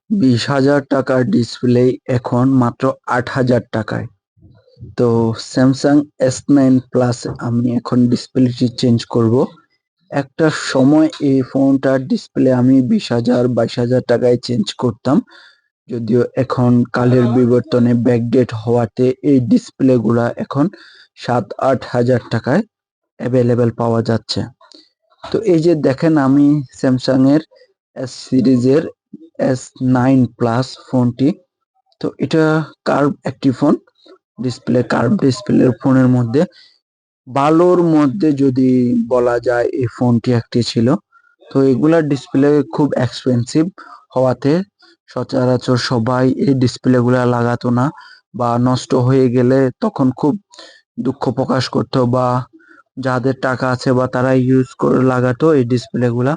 20,000 টাকার ডিসপ্লে এখন মাত্র 8,000 টাকায়। তো স্যামসাং S9 প্লাস আমি এখন ডিসপ্লেটি চেঞ্জ করব। একটা সময় এই ফোনটার ডিসপ্লে আমি 20,000 22,000 টাকায় চেঞ্জ করতাম, যদিও এখন কালের বিবর্তনে ব্যাকডেট হওয়াতে এই ডিসপ্লে গুলা এখন 7-8 হাজার টাকায় অ্যাভেলেবেল পাওয়া যাচ্ছে। তো এই যে দেখেন, আমি স্যামসাং এর এস সিরিজের S9 প্লাস ফোনটি। তো এটা কার্ভ একটি ফোন, কার্ভ ডিসপ্লের ফোনের মধ্যে ভালোর মধ্যে যদি বলা যায় এই ফোনটি একটি ছিল। তো এগুলার ডিসপ্লে খুব এক্সপেন্সিভ হওয়াতে সচরাচর সবাই এই ডিসপ্লে গুলা লাগাতো না, বা নষ্ট হয়ে গেলে তখন খুব দুঃখ প্রকাশ করতো, বা যাদের টাকা আছে বা তারা ইউজ করে লাগাতো এই ডিসপ্লে গুলা।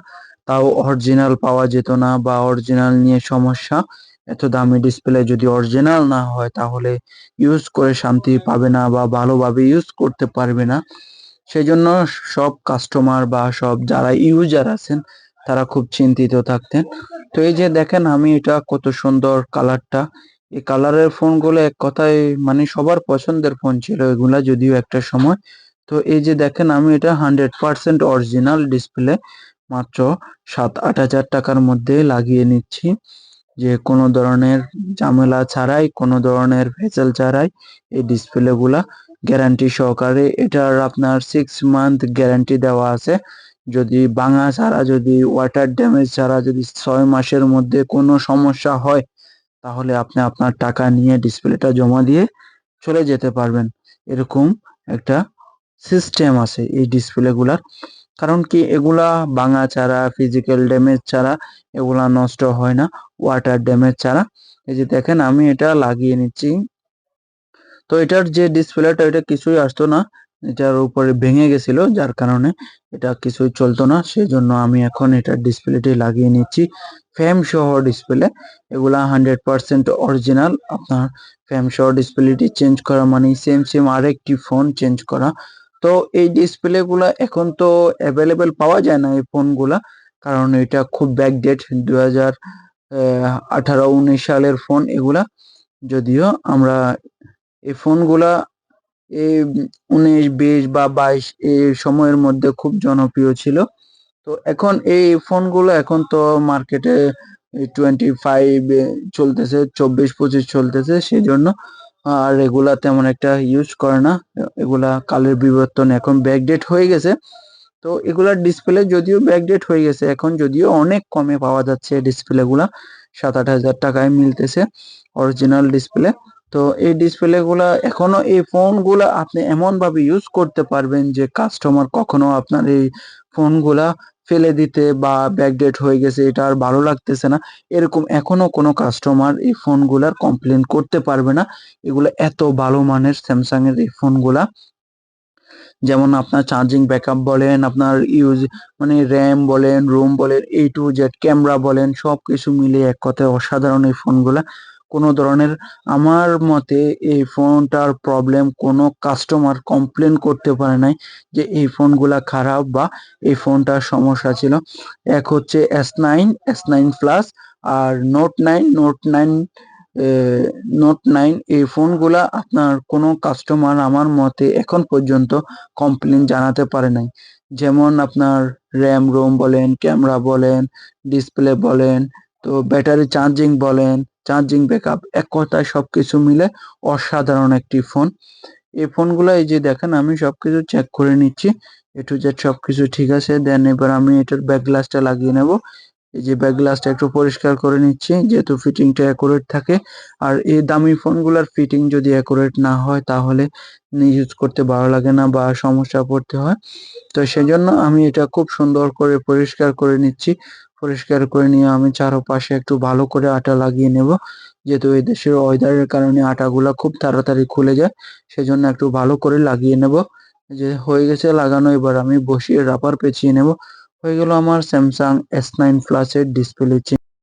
তাও অরিজিনাল পাওয়া যেত না, বা অরিজিনাল নিয়ে সমস্যা। এত দামি ডিসপ্লে যদি অরিজিনাল না হয় তাহলে ইউজ করে শান্তি পাবে না বা ভালোভাবে ইউজ করতে পারবে না। সেজন্য সব কাস্টমার বা সব যারা ইউজার আছেন তারা খুব চিন্তিত থাকতেন। তো এই যে দেখেন, আমি এটা কত সুন্দর কালারটা, এই কালারের ফোনগুলো এক কথায় মানে সবার পছন্দের ফোন ছিল এগুলা, যদিও একটা সময়। তো এই যে দেখেন, আমি এটা 100% অরিজিনাল ডিসপ্লে মাত্র 7-8 হাজার টাকার মধ্যে লাগিয়ে নিচ্ছি, যে কোনো ধরনের ঝামেলা ছাড়াই, কোনো ধরনের ভেজাল ছাড়াই এই ডিসপ্লে গুলা গ্যারান্টি সহকারে। এটার আপনার 6 মান্থ গ্যারান্টি দেওয়া আছে। যদি ভাঙা ছাড়া, যদি ওয়াটার ড্যামেজ ছাড়া, যদি 6 মাসের মধ্যে কোনো সমস্যা হয় তাহলে আপনি আপনার টাকা নিয়ে ডিসপ্লেটা জমা দিয়ে চলে যেতে পারবেন। এরকম একটা সিস্টেম আছে এই ডিসপ্লে গুলার। কারণ কি, এগুলা ভাঙা ছাড়া, ফিজিক্যাল ড্যামেজ ছাড়া এগুলা নষ্ট হয় না, ওয়াটার ড্যামেজ ছাড়া। এই যে দেখেন, আমি এটা লাগিয়ে নিচ্ছি। তো এটার যে ডিসপ্লেটা, এটা কিছুই আসতো না, এটার উপরে ভেঙে গেছিল, যার কারণে এটা কিছুই চলতো না। সেই জন্য আমি এখন এটার ডিসপ্লেটি লাগিয়ে নিচ্ছি, ফ্রেম সহ ডিসপ্লে। এগুলা 100% অরিজিনাল। আপনার ফ্রেম সহ ডিসপ্লেটি চেঞ্জ করা মানে সেম আরেকটি ফোন চেঞ্জ করা। তো এই ডিসপ্লে গুলা এখন তো অ্যাভেলেবেল পাওয়া যায় না এই ফোনগুলা, কারণ এটা খুব ব্যাকডেট, 2018-19 সালের ফোন এগুলা। যদিও আমরা এই ফোনগুলা এই 19, 20 বা 22 এই সময়ের মধ্যে খুব জনপ্রিয় ছিল। তো এখন এই ফোনগুলো এখন তো মার্কেটে 25 চলতেছে, 24-25 চলতেছে, সেই জন্য আর এগুলা তেমন একটা ইউজ করে না। এগুলা কালের বিবর্তন এখন ব্যাকডেট হয়ে গেছে। তো এগুলার ডিসপ্লে যদিও ব্যাকডেট হয়ে গেছে, এখন যদিও অনেক কমে পাওয়া যাচ্ছে ডিসপ্লে গুলা, 7-8 হাজার টাকায় মিলতেছে অরিজিনাল ডিসপ্লে। তো এই ডিসপ্লে গুলা এখনো, এই ফোন গুলা আপনি এমন ভাবে ইউজ করতে পারবেন যে কাস্টমার কখনো আপনার এই ফোন গুলা ফেলে দিতে বা ব্যাকডেট হয়ে গেছে এটা আর ভালো লাগতেছে না, এরকম এখনো কোনো কাস্টমার এই ফোন গুলার কমপ্লেন করতে পারবে না। এগুলো এত ভালো মানের স্যামসাং এর এই ফোন গুলা। যেমন আপনার চার্জিং ব্যাকআপ বলেন, আপনার ইউজ মানে র্যাম বলেন, রোম বলেন, A to Z ক্যামেরা বলেন, সবকিছু মিলিয়ে এক কথায় অসাধারণ এই ফোনগুলা। কোনো ধরনের, আমার মতে এই ফোনটার প্রবলেম কোনো কাস্টমার কমপ্লেন করতে পারে নাই যে এই ফোনগুলা খারাপ বা এই ফোনটার সমস্যা ছিল। এক হচ্ছে S9 প্লাস, আর নোট 9 এই ফোনগুলা আপনার কোনো কাস্টমার আমার মতে এখন পর্যন্ত কমপ্লেন জানাতে পারে নাই। যেমন আপনার র্যাম রোম বলেন, ক্যামেরা বলেন, ডিসপ্লে বলেন, তো ব্যাটারি চার্জিং বলেন, চার্জিং ব্যাকআপ, এক কথায় সবকিছু মিলে অসাধারণ একটি ফোন। এই ফোনগুলো এই যে দেখেন, আমি সবকিছু চেক করে নিচ্ছি, A to Z সবকিছু ঠিক আছে। দেন এবার আমি এটার ব্যাক গ্লাসটা লাগিয়ে নেব। এই যে ব্যাক গ্লাসটা একটু পরিষ্কার করে নিচ্ছি, যেহেতু ফিটিংটা অ্যাকুরেট থাকে। আর এই দামি ফোনগুলোর ফিটিং যদি অ্যাকুরেট না হয় তাহলে ইউজ করতে ভালো লাগে না বা সমস্যা পড়তে হয়। তো সেজন্য আমি এটা খুব সুন্দর করে পরিষ্কার করে নিচ্ছি। পরিষ্কার করে নিয়ে আমি চারপাশে একটু ভালো করে আটা লাগিয়ে নেব, যেহেতু এই দেশের ওয়েদারের কারণে আটাগুলা খুব তাড়াতাড়ি খুলে যায়, সেজন্য একটু ভালো করে লাগিয়ে নেব। যে হয়ে গেছে লাগানো, এবার আমি বসিয়ে রাবার পেঁচিয়ে নেব। হয়ে গেল আমার স্যামসাং S9 প্লাসের ডিসপ্লে চেঞ্জ।